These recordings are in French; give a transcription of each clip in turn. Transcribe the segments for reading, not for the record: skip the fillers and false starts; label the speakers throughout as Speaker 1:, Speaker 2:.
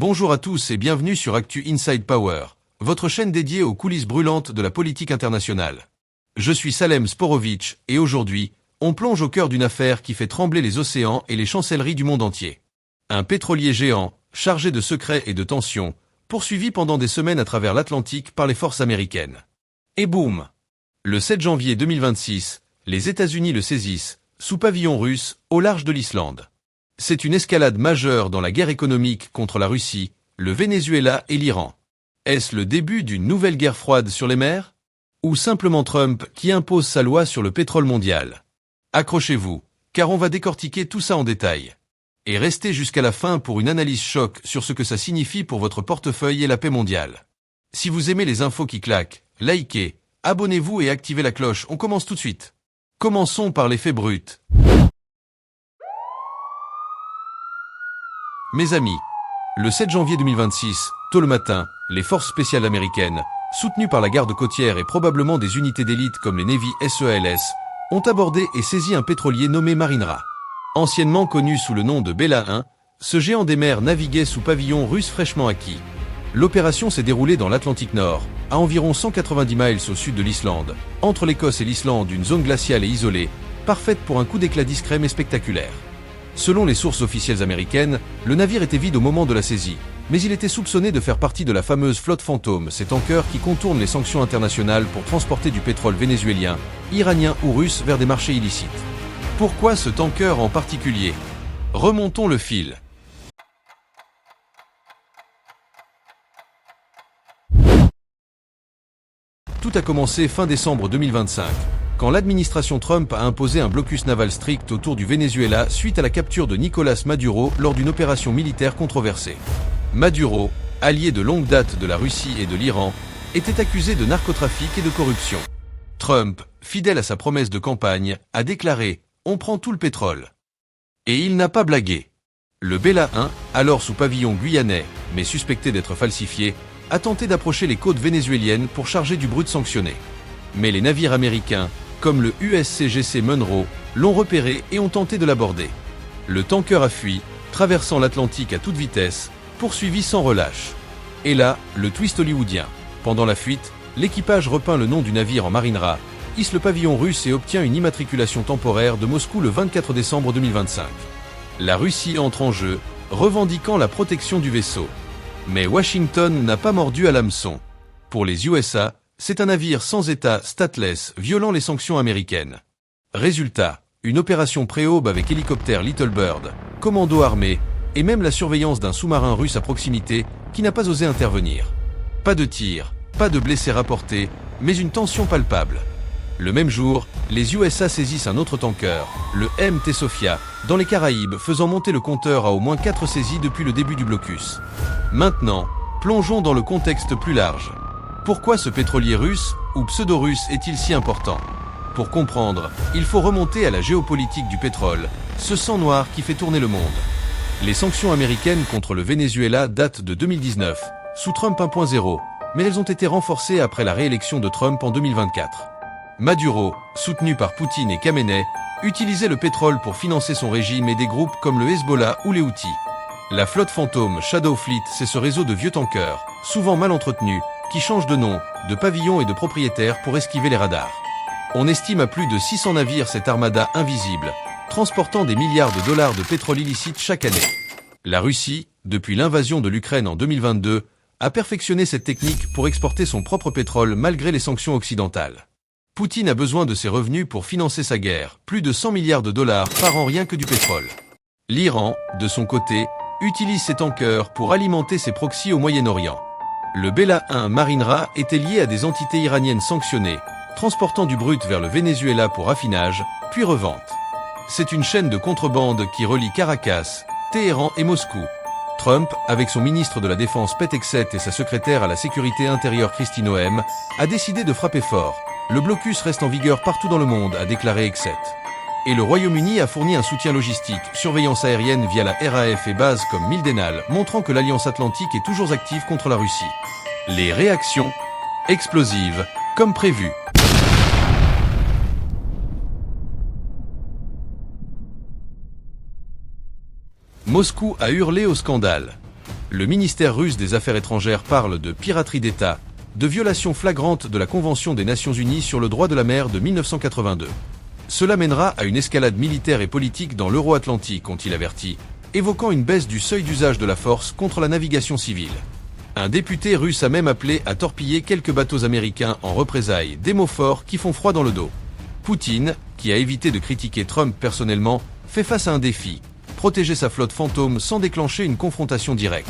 Speaker 1: Bonjour à tous et bienvenue sur Actu Inside Power, votre chaîne dédiée aux coulisses brûlantes de la politique internationale. Je suis Salem Sporovitch et aujourd'hui, on plonge au cœur d'une affaire qui fait trembler les océans et les chancelleries du monde entier. Un pétrolier géant, chargé de secrets et de tensions, poursuivi pendant des semaines à travers l'Atlantique par les forces américaines. Et boum! Le 7 janvier 2026, les États-Unis le saisissent, sous pavillon russe, au large de l'Islande. C'est une escalade majeure dans la guerre économique contre la Russie, le Venezuela et l'Iran. Est-ce le début d'une nouvelle guerre froide sur les mers? Ou simplement Trump qui impose sa loi sur le pétrole mondial? Accrochez-vous, car on va décortiquer tout ça en détail. Et restez jusqu'à la fin pour une analyse choc sur ce que ça signifie pour votre portefeuille et la paix mondiale. Si vous aimez les infos qui claquent, likez, abonnez-vous et activez la cloche, on commence tout de suite. Commençons par les faits bruts. Mes amis, le 7 janvier 2026, tôt le matin, les forces spéciales américaines, soutenues par la garde côtière et probablement des unités d'élite comme les Navy SEALs, ont abordé et saisi un pétrolier nommé Marinra. Anciennement connu sous le nom de Bella 1, ce géant des mers naviguait sous pavillon russe fraîchement acquis. L'opération s'est déroulée dans l'Atlantique Nord, à environ 190 miles au sud de l'Islande, entre l'Écosse et l'Islande, une zone glaciale et isolée, parfaite pour un coup d'éclat discret mais spectaculaire. Selon les sources officielles américaines, le navire était vide au moment de la saisie, mais il était soupçonné de faire partie de la fameuse flotte fantôme, ces tankers qui contournent les sanctions internationales pour transporter du pétrole vénézuélien, iranien ou russe vers des marchés illicites. Pourquoi ce tanker en particulier? Remontons le fil. Tout a commencé fin décembre 2025. Quand l'administration Trump a imposé un blocus naval strict autour du Venezuela suite à la capture de Nicolás Maduro lors d'une opération militaire controversée. Maduro, allié de longue date de la Russie et de l'Iran, était accusé de narcotrafic et de corruption. Trump, fidèle à sa promesse de campagne, a déclaré « On prend tout le pétrole ». Et il n'a pas blagué. Le Bella 1, alors sous pavillon guyanais, mais suspecté d'être falsifié, a tenté d'approcher les côtes vénézuéliennes pour charger du brut sanctionné. Mais les navires américains, comme le USCGC Monroe, l'ont repéré et ont tenté de l'aborder. Le tanker a fui, traversant l'Atlantique à toute vitesse, poursuivi sans relâche. Et là, le twist hollywoodien. Pendant la fuite, l'équipage repeint le nom du navire en Marinra, hisse le pavillon russe et obtient une immatriculation temporaire de Moscou le 24 décembre 2025. La Russie entre en jeu, revendiquant la protection du vaisseau. Mais Washington n'a pas mordu à l'hameçon. Pour les USA, c'est un navire sans état, stateless, violant les sanctions américaines. Résultat, une opération pré-aube avec hélicoptère Little Bird, commando armé, et même la surveillance d'un sous-marin russe à proximité qui n'a pas osé intervenir. Pas de tir, pas de blessés rapportés, mais une tension palpable. Le même jour, les USA saisissent un autre tanker, le MT Sofia, dans les Caraïbes, faisant monter le compteur à au moins 4 saisies depuis le début du blocus. Maintenant, plongeons dans le contexte plus large. Pourquoi ce pétrolier russe, ou pseudo-russe, est-il si important? Pour comprendre, il faut remonter à la géopolitique du pétrole, ce sang noir qui fait tourner le monde. Les sanctions américaines contre le Venezuela datent de 2019, sous Trump 1.0, mais elles ont été renforcées après la réélection de Trump en 2024. Maduro, soutenu par Poutine et Khamenei, utilisait le pétrole pour financer son régime et des groupes comme le Hezbollah ou les Houthis. La flotte fantôme Shadow Fleet, c'est ce réseau de vieux tankers, souvent mal entretenus, qui changent de nom, de pavillon et de propriétaire pour esquiver les radars. On estime à plus de 600 navires cette armada invisible, transportant des milliards de dollars de pétrole illicite chaque année. La Russie, depuis l'invasion de l'Ukraine en 2022, a perfectionné cette technique pour exporter son propre pétrole malgré les sanctions occidentales. Poutine a besoin de ses revenus pour financer sa guerre, plus de 100 milliards de dollars par an rien que du pétrole. L'Iran, de son côté, utilise ses tankers pour alimenter ses proxys au Moyen-Orient. Le Bella 1 Marinra était lié à des entités iraniennes sanctionnées, transportant du brut vers le Venezuela pour raffinage, puis revente. C'est une chaîne de contrebande qui relie Caracas, Téhéran et Moscou. Trump, avec son ministre de la Défense Pete Hegseth et sa secrétaire à la sécurité intérieure Kristi Noem, a décidé de frapper fort. Le blocus reste en vigueur partout dans le monde, a déclaré Hegseth. Et le Royaume-Uni a fourni un soutien logistique, surveillance aérienne via la RAF et bases comme Mildenhall, montrant que l'Alliance Atlantique est toujours active contre la Russie. Les réactions explosives, comme prévu. Moscou a hurlé au scandale. Le ministère russe des Affaires étrangères parle de piraterie d'État, de violation flagrante de la Convention des Nations Unies sur le droit de la mer de 1982. Cela mènera à une escalade militaire et politique dans l'Euro-Atlantique, ont-ils averti, évoquant une baisse du seuil d'usage de la force contre la navigation civile. Un député russe a même appelé à torpiller quelques bateaux américains en représailles, des mots forts qui font froid dans le dos. Poutine, qui a évité de critiquer Trump personnellement, fait face à un défi, protéger sa flotte fantôme sans déclencher une confrontation directe.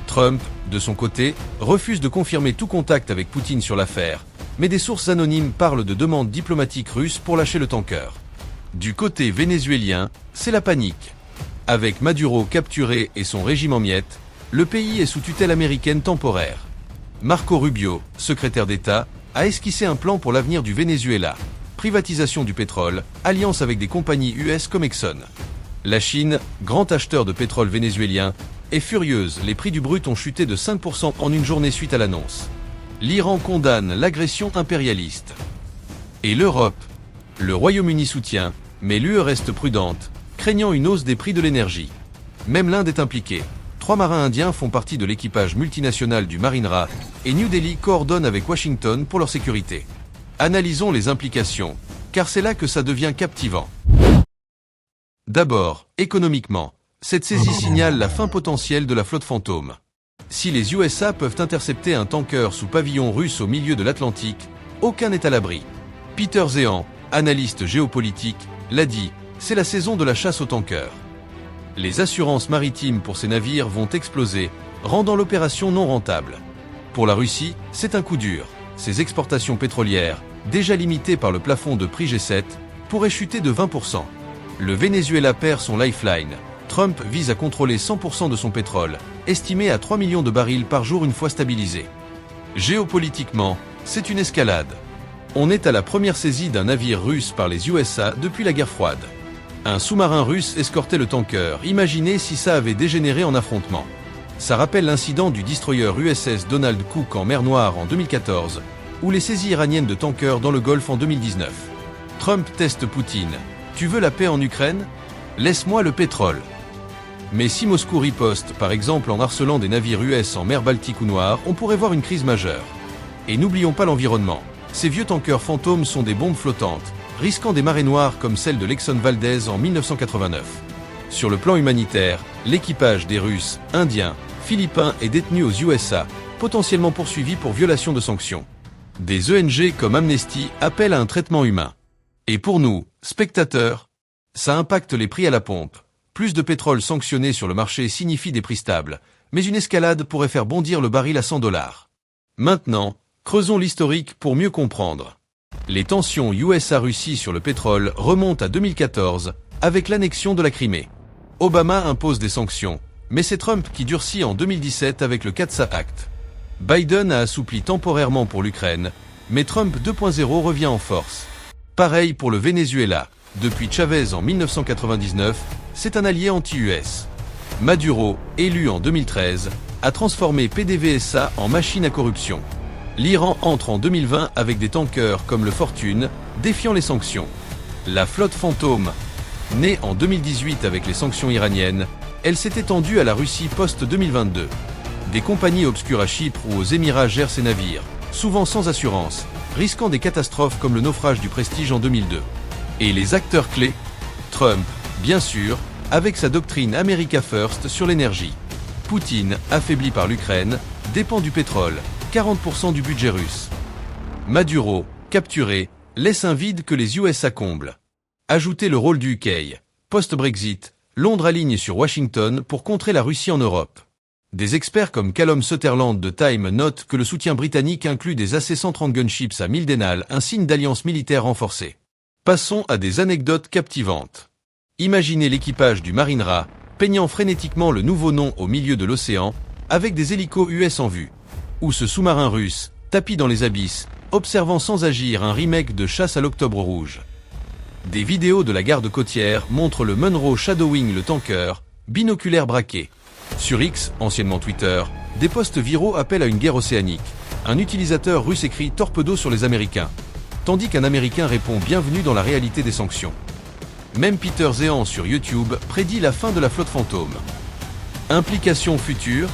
Speaker 1: Trump, de son côté, refuse de confirmer tout contact avec Poutine sur l'affaire, mais des sources anonymes parlent de demandes diplomatiques russes pour lâcher le tanker. Du côté vénézuélien, c'est la panique. Avec Maduro capturé et son régime en miettes, le pays est sous tutelle américaine temporaire. Marco Rubio, secrétaire d'État, a esquissé un plan pour l'avenir du Venezuela. Privatisation du pétrole, alliance avec des compagnies US comme Exxon. La Chine, grand acheteur de pétrole vénézuélien, est furieuse, les prix du brut ont chuté de 5% en une journée suite à l'annonce. L'Iran condamne l'agression impérialiste. Et l'Europe? Le Royaume-Uni soutient, mais l'UE reste prudente, craignant une hausse des prix de l'énergie. Même l'Inde est impliquée. 3 marins indiens font partie de l'équipage multinational du Marinera, et New Delhi coordonne avec Washington pour leur sécurité. Analysons les implications, car c'est là que ça devient captivant. D'abord, économiquement, cette saisie signale la fin potentielle de la flotte fantôme. Si les USA peuvent intercepter un tanker sous pavillon russe au milieu de l'Atlantique, aucun n'est à l'abri. Peter Zehan, analyste géopolitique, l'a dit, c'est la saison de la chasse aux tankers. Les assurances maritimes pour ces navires vont exploser, rendant l'opération non rentable. Pour la Russie, c'est un coup dur. Ses exportations pétrolières, déjà limitées par le plafond de prix G7, pourraient chuter de 20%. Le Venezuela perd son lifeline. Trump vise à contrôler 100% de son pétrole, estimé à 3 millions de barils par jour une fois stabilisé. Géopolitiquement, c'est une escalade. On est à la première saisie d'un navire russe par les USA depuis la guerre froide. Un sous-marin russe escortait le tanker, imaginez si ça avait dégénéré en affrontement. Ça rappelle l'incident du destroyer USS Donald Cook en mer Noire en 2014, ou les saisies iraniennes de tankers dans le Golfe en 2019. Trump teste Poutine. Tu veux la paix en Ukraine? Laisse-moi le pétrole. Mais si Moscou riposte, par exemple en harcelant des navires US en mer Baltique ou Noire, on pourrait voir une crise majeure. Et n'oublions pas l'environnement. Ces vieux tankers fantômes sont des bombes flottantes, risquant des marées noires comme celle de l'Exxon Valdez en 1989. Sur le plan humanitaire, l'équipage des Russes, Indiens, Philippins est détenu aux USA, potentiellement poursuivi pour violation de sanctions. Des ONG comme Amnesty appellent à un traitement humain. Et pour nous, spectateurs, ça impacte les prix à la pompe. Plus de pétrole sanctionné sur le marché signifie des prix stables, mais une escalade pourrait faire bondir le baril à $100. Maintenant, creusons l'historique pour mieux comprendre. Les tensions USA-Russie sur le pétrole remontent à 2014, avec l'annexion de la Crimée. Obama impose des sanctions, mais c'est Trump qui durcit en 2017 avec le CAATSA Act. Biden a assoupli temporairement pour l'Ukraine, mais Trump 2.0 revient en force. Pareil pour le Venezuela. Depuis Chavez en 1999, c'est un allié anti-US. Maduro, élu en 2013, a transformé PDVSA en machine à corruption. L'Iran entre en 2020 avec des tankers comme le Fortune, défiant les sanctions. La flotte fantôme, née en 2018 avec les sanctions iraniennes, elle s'est étendue à la Russie post-2022. Des compagnies obscures à Chypre ou aux Émirats gèrent ces navires, souvent sans assurance, risquant des catastrophes comme le naufrage du Prestige en 2002. Et les acteurs clés? Trump, bien sûr, avec sa doctrine America First sur l'énergie. Poutine, affaibli par l'Ukraine, dépend du pétrole, 40% du budget russe. Maduro, capturé, laisse un vide que les USA comblent. Ajoutez le rôle du UK. Post-Brexit, Londres aligne sur Washington pour contrer la Russie en Europe. Des experts comme Callum Sutherland de Time notent que le soutien britannique inclut des AC-130 gunships à Mildenhall, un signe d'alliance militaire renforcée. Passons à des anecdotes captivantes. Imaginez l'équipage du Marinera, peignant frénétiquement le nouveau nom au milieu de l'océan, avec des hélicos US en vue. Ou ce sous-marin russe, tapi dans les abysses, observant sans agir un remake de Chasse à l'Octobre Rouge. Des vidéos de la garde côtière montrent le Munro Shadowing le tanker, binoculaire braqué. Sur X, anciennement Twitter, des posts viraux appellent à une guerre océanique. Un utilisateur russe écrit « Torpedo sur les Américains », tandis qu'un Américain répond « Bienvenue dans la réalité des sanctions ». Même Peter Zehan sur YouTube prédit la fin de la flotte fantôme. Implications futures,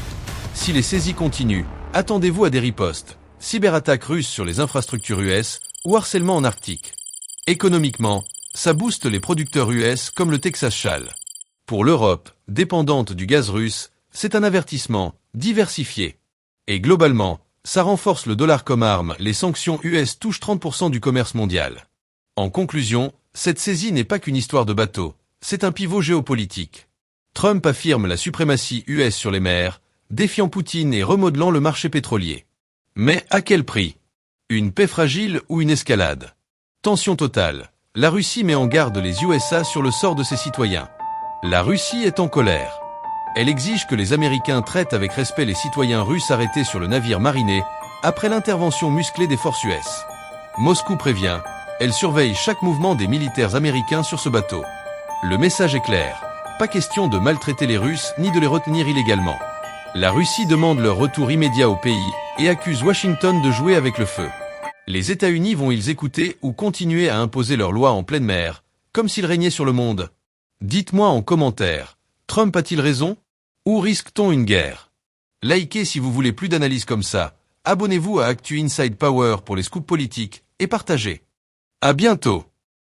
Speaker 1: Si les saisies continuent, attendez-vous à des ripostes, cyberattaques russes sur les infrastructures US ou harcèlement en Arctique. Économiquement, ça booste les producteurs US comme le Texas Shale. Pour l'Europe, dépendante du gaz russe, c'est un avertissement, diversifié. Et globalement, ça renforce le dollar comme arme, les sanctions US touchent 30% du commerce mondial. En conclusion, cette saisie n'est pas qu'une histoire de bateau, c'est un pivot géopolitique. Trump affirme la suprématie US sur les mers, défiant Poutine et remodelant le marché pétrolier. Mais à quel prix? Une paix fragile ou une escalade? Tension totale. La Russie met en garde les USA sur le sort de ses citoyens. La Russie est en colère. Elle exige que les Américains traitent avec respect les citoyens russes arrêtés sur le navire Mariné après l'intervention musclée des forces US. Moscou prévient, elle surveille chaque mouvement des militaires américains sur ce bateau. Le message est clair, pas question de maltraiter les Russes ni de les retenir illégalement. La Russie demande leur retour immédiat au pays et accuse Washington de jouer avec le feu. Les États-Unis vont-ils écouter ou continuer à imposer leurs lois en pleine mer, comme s'ils régnaient sur le monde? Dites-moi en commentaire, Trump a-t-il raison? Ou risque-t-on une guerre? Likez si vous voulez plus d'analyses comme ça, abonnez-vous à Actu Inside Power pour les scoops politiques, et partagez. À bientôt!